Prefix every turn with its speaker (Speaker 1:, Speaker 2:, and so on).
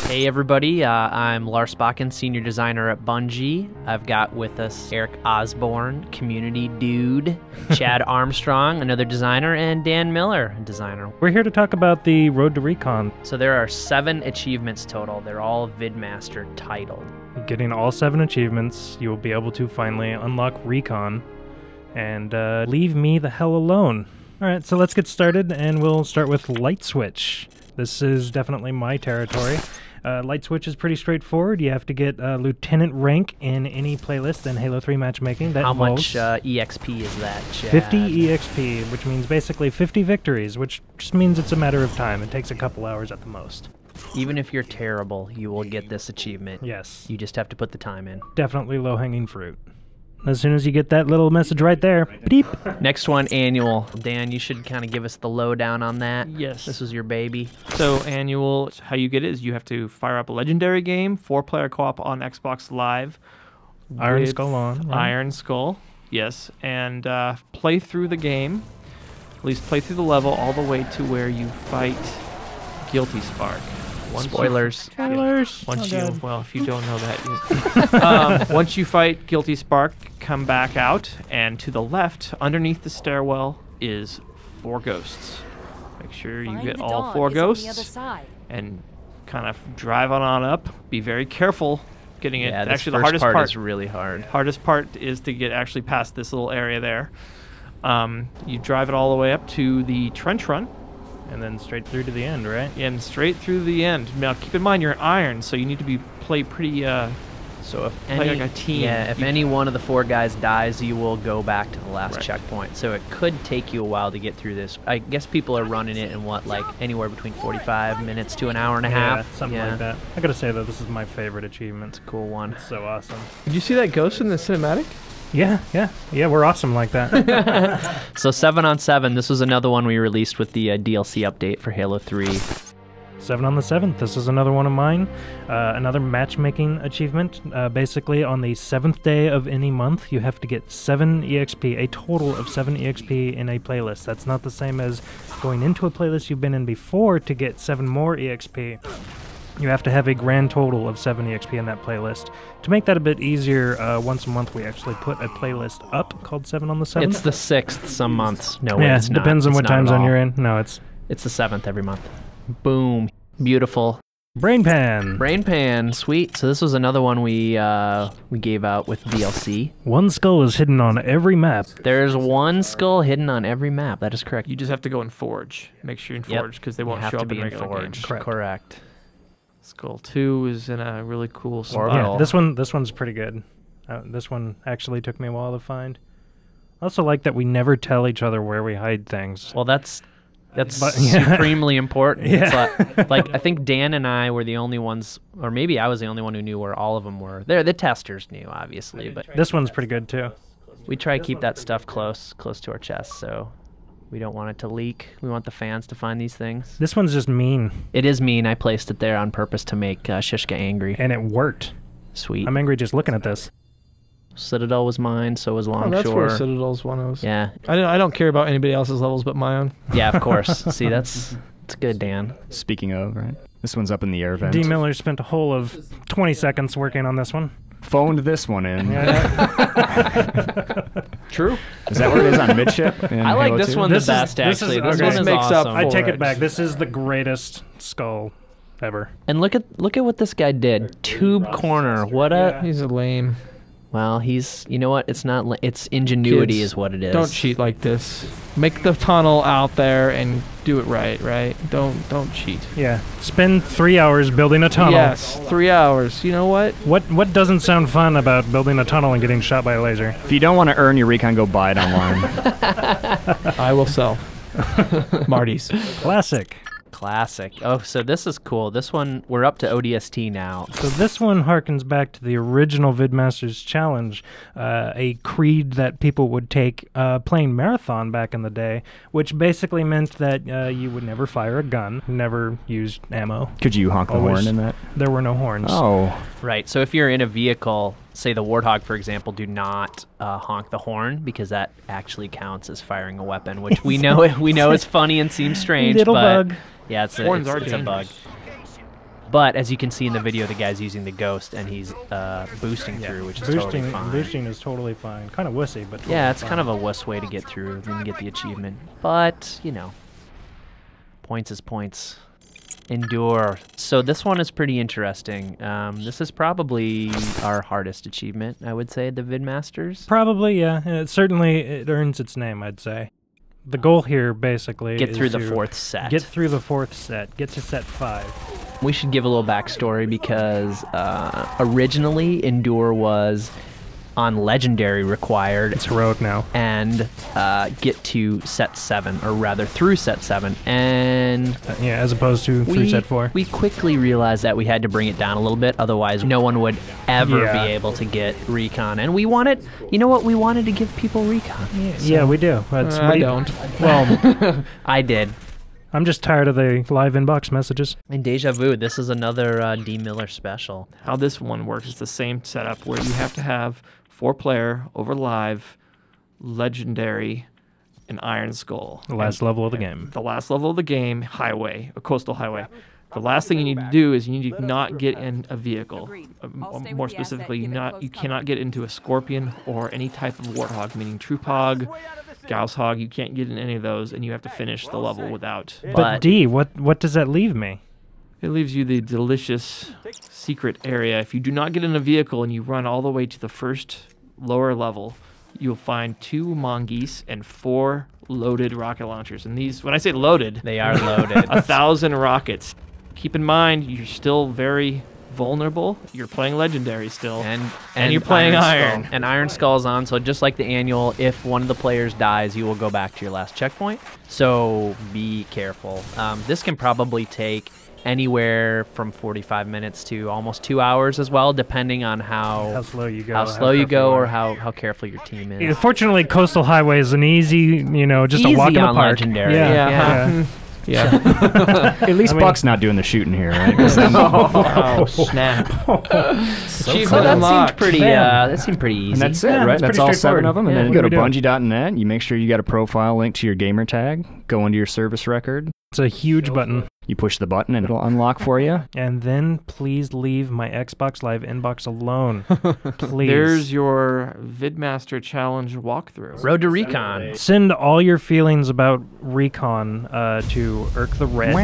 Speaker 1: Hey everybody, I'm Lars Bakken, Senior Designer at Bungie. I've got with us Eric Osborne, Community Dude, Chad Armstrong, another designer, and Dan Miller, a designer.
Speaker 2: We're here to talk about the Road to Recon.
Speaker 1: So there are 7 achievements total. They're all VidMaster titled.
Speaker 2: Getting all 7 achievements, you will be able to finally unlock Recon and leave me the hell alone. Alright, so let's get started, and we'll start with Light Switch. This is definitely my territory. Light Switch is pretty straightforward. You have to get Lieutenant rank in any playlist in Halo 3 matchmaking. That
Speaker 1: How
Speaker 2: involves
Speaker 1: much EXP is that, Chad?
Speaker 2: 50 EXP, which means basically 50 victories, which just means it's a matter of time. It takes a couple hours at the most.
Speaker 1: Even if you're terrible, you will get this achievement.
Speaker 2: Yes.
Speaker 1: You just have to put the time in.
Speaker 2: Definitely low-hanging fruit. As soon as you get that little message right there, beep.
Speaker 1: Next one, annual. Dan, you should kind of give us the lowdown on that.
Speaker 3: Yes.
Speaker 1: This was your baby.
Speaker 3: So annual, how you get it is you have to fire up a legendary game, 4-player co-op on Xbox Live.
Speaker 2: Iron Skull on. Right?
Speaker 3: Iron Skull, yes. And play through the game, at least play through the level all the way to where you fight Guilty Spark.
Speaker 1: Spoilers.
Speaker 2: Spoilers.
Speaker 3: Well, if you don't know that, once you fight Guilty Spark, come back out, and to the left, underneath the stairwell, is 4 ghosts. Make sure you get all 4 ghosts, and kind of drive on up. Be very careful getting it.
Speaker 1: Yeah,
Speaker 3: Actually,
Speaker 1: the
Speaker 3: the hardest part
Speaker 1: is really hard.
Speaker 3: Hardest part is to get actually past this little area there. You drive it all the way up to the trench run.
Speaker 2: And then straight through to the end, right?
Speaker 3: And straight through the end. Now, keep in mind you're an iron, so you need to play pretty.
Speaker 1: So if
Speaker 3: play like a team.
Speaker 1: Yeah, if any one of the 4 guys dies, you will go back to the last checkpoint. So it could take you a while to get through this. I guess people are running it in what, like anywhere between 45 minutes to an hour and a half.
Speaker 2: Something like that. I gotta say though, this is my favorite achievement.
Speaker 1: It's a cool one.
Speaker 2: It's so awesome.
Speaker 4: Did you see that ghost in the cinematic?
Speaker 2: Yeah, we're awesome like that.
Speaker 1: So 7 on 7, this was another one we released with the DLC update for Halo 3.
Speaker 2: 7 on the 7th, this is another one of mine. Another matchmaking achievement. Basically, on the 7th day of any month, you have to get 7 EXP, a total of 7 EXP in a playlist. That's not the same as going into a playlist you've been in before to get 7 more EXP. You have to have a grand total of 7 EXP in that playlist. To make that a bit easier, once a month we actually put a playlist up called 7 on the 7th.
Speaker 1: It's the 6th some months. No,
Speaker 2: yeah,
Speaker 1: it's not.
Speaker 2: Depends on
Speaker 1: It's
Speaker 2: what
Speaker 1: not
Speaker 2: time
Speaker 1: at
Speaker 2: zone
Speaker 1: all.
Speaker 2: you're in. No, it's
Speaker 1: the 7th every month. Boom. Beautiful.
Speaker 2: Brain Pan.
Speaker 1: Brain Pan. Sweet. So this was another one we gave out with DLC.
Speaker 2: One skull is hidden on every map.
Speaker 1: There's one skull hidden on every map. That is correct.
Speaker 3: You just have to go in Forge. Make sure you're in Forge because they won't show up in regular
Speaker 1: Forge.
Speaker 3: game.
Speaker 1: Correct.
Speaker 3: Skull 2 is in a really cool spot.
Speaker 2: Yeah, this one's pretty good. This one actually took me a while to find. I also like that we never tell each other where we hide things.
Speaker 1: Well, that's supremely important.
Speaker 2: Yeah.
Speaker 1: It's like I think Dan and I were the only ones, or maybe I was the only one who knew where all of them were. The testers knew, obviously, but
Speaker 2: this one's pretty good too.
Speaker 1: We try to keep that stuff close to our chest, so we don't want it to leak. We want the fans to find these things.
Speaker 2: This one's just mean.
Speaker 1: It is mean. I placed it there on purpose to make Shishka angry.
Speaker 2: And it worked.
Speaker 1: Sweet.
Speaker 2: I'm angry just looking at this.
Speaker 1: Citadel was mine, so was Longshore.
Speaker 4: Oh, that's where Citadel's one was.
Speaker 1: Yeah.
Speaker 4: I don't care about anybody else's levels but my own.
Speaker 1: Yeah, of course. See, it's good, Dan.
Speaker 5: Speaking of, right? This one's up in the air vent.
Speaker 2: D. Miller spent a whole of 20 seconds working on this one.
Speaker 5: Phoned this one in.
Speaker 4: True.
Speaker 5: Is that where it is on midship?
Speaker 1: I like this one the best, actually. This one is awesome.
Speaker 2: I take it back. This is the greatest skull ever.
Speaker 1: And look at what this guy did. Tube corner. What a...
Speaker 4: He's a lame.
Speaker 1: Well, you know what? It's not. It's ingenuity
Speaker 4: Kids,
Speaker 1: is what it is.
Speaker 4: Don't cheat like this. Make the tunnel out there and do it right? Don't cheat.
Speaker 2: Yeah. Spend 3 hours building a tunnel.
Speaker 4: Yes, 3 hours. You know what?
Speaker 2: What doesn't sound fun about building a tunnel and getting shot by a laser?
Speaker 5: If you don't want to earn your recon, go buy it online.
Speaker 4: I will sell. Marty's.
Speaker 2: Classic.
Speaker 1: Oh, so this is cool. This one, we're up to ODST now.
Speaker 2: So this one harkens back to the original VidMasters Challenge, a creed that people would take playing Marathon back in the day, which basically meant that you would never fire a gun, never use ammo.
Speaker 5: Could you honk the horn in that?
Speaker 2: There were no horns.
Speaker 5: Oh.
Speaker 1: Right, so if you're in a vehicle, say the Warthog, for example, do not honk the horn because that actually counts as firing a weapon, which we know is funny and seems strange.
Speaker 2: Little
Speaker 1: but
Speaker 2: bug.
Speaker 1: Yeah, it's a bug. But as you can see in the video, the guy's using the ghost and he's boosting through, which is totally fine.
Speaker 2: Boosting is totally fine. Kind of wussy, but totally
Speaker 1: Yeah, it's
Speaker 2: fine.
Speaker 1: kind of a wuss way to get through and get the achievement. But, you know, points is points. Endure. So this one is pretty interesting. This is probably our hardest achievement, I would say, the Vidmasters.
Speaker 2: Probably, yeah. It earns its name, I'd say. The goal here, basically,
Speaker 1: Get
Speaker 2: is
Speaker 1: through the
Speaker 2: to
Speaker 1: 4th set.
Speaker 2: Get through the 4th set. Get to set 5.
Speaker 1: We should give a little backstory because originally Endure was on Legendary required.
Speaker 2: It's heroic now.
Speaker 1: And get to set 7, or rather through set 7. And
Speaker 2: Yeah, as opposed to through set 4.
Speaker 1: we quickly realized that we had to bring it down a little bit, otherwise no one would ever be able to get recon. And we wanted, you know what, we wanted to give people recon.
Speaker 2: Yeah, we do. But
Speaker 4: I don't.
Speaker 2: Well,
Speaker 1: I did.
Speaker 2: I'm just tired of the live inbox messages.
Speaker 1: And Deja Vu, this is another D. Miller special.
Speaker 3: How this one works is the same setup where you have to have 4-player over live, legendary, and Iron Skull.
Speaker 2: The last level of the game.
Speaker 3: The last level of the game, highway, a coastal highway. The last thing you need to do is you need to not get in a vehicle. More specifically, you cannot get into a scorpion or any type of warthog, meaning troop hog, Gauss hog. You can't get in any of those, and you have to finish the level without.
Speaker 2: But D, what does that leave me?
Speaker 3: It leaves you the delicious secret area. If you do not get in a vehicle and you run all the way to the first lower level, you'll find 2 mongoose and 4 loaded rocket launchers. And these, when I say loaded,
Speaker 1: They are loaded.
Speaker 3: 1,000 rockets. Keep in mind, you're still very vulnerable. You're playing Legendary still. And you're playing Iron.
Speaker 1: And Iron Skull's on, so just like the annual, if one of the players dies, you will go back to your last checkpoint. So be careful. This can probably take anywhere from 45 minutes to almost 2 hours as well, depending on how
Speaker 2: slow you go.
Speaker 1: how slow you go or how careful your team is.
Speaker 2: Yeah, fortunately, Coastal Highway is an easy, just
Speaker 1: Easy
Speaker 2: a walk in the
Speaker 1: on
Speaker 2: park.
Speaker 1: Legendary.
Speaker 2: Yeah.
Speaker 5: At least Buck's not doing the shooting here, right?
Speaker 3: Oh, snap.
Speaker 1: So
Speaker 3: Achievement
Speaker 1: that
Speaker 3: unlocked.
Speaker 1: seemed pretty. That seemed pretty easy.
Speaker 5: And that's it,
Speaker 2: Yeah,
Speaker 5: right?
Speaker 2: it's
Speaker 5: That's
Speaker 2: pretty
Speaker 5: all 7 of them. And
Speaker 2: Yeah,
Speaker 5: then you
Speaker 2: what
Speaker 5: go to
Speaker 2: do we do?
Speaker 5: Bungie.net. You make sure you got a profile link to your gamer tag. Go into your service record.
Speaker 2: It's a huge button.
Speaker 5: You push the button and it'll unlock for you.
Speaker 2: And then please leave my Xbox Live inbox alone. Please.
Speaker 3: There's your Vidmaster Challenge walkthrough.
Speaker 1: Road to Recon.
Speaker 2: Send all your feelings about Recon to Irk the Red.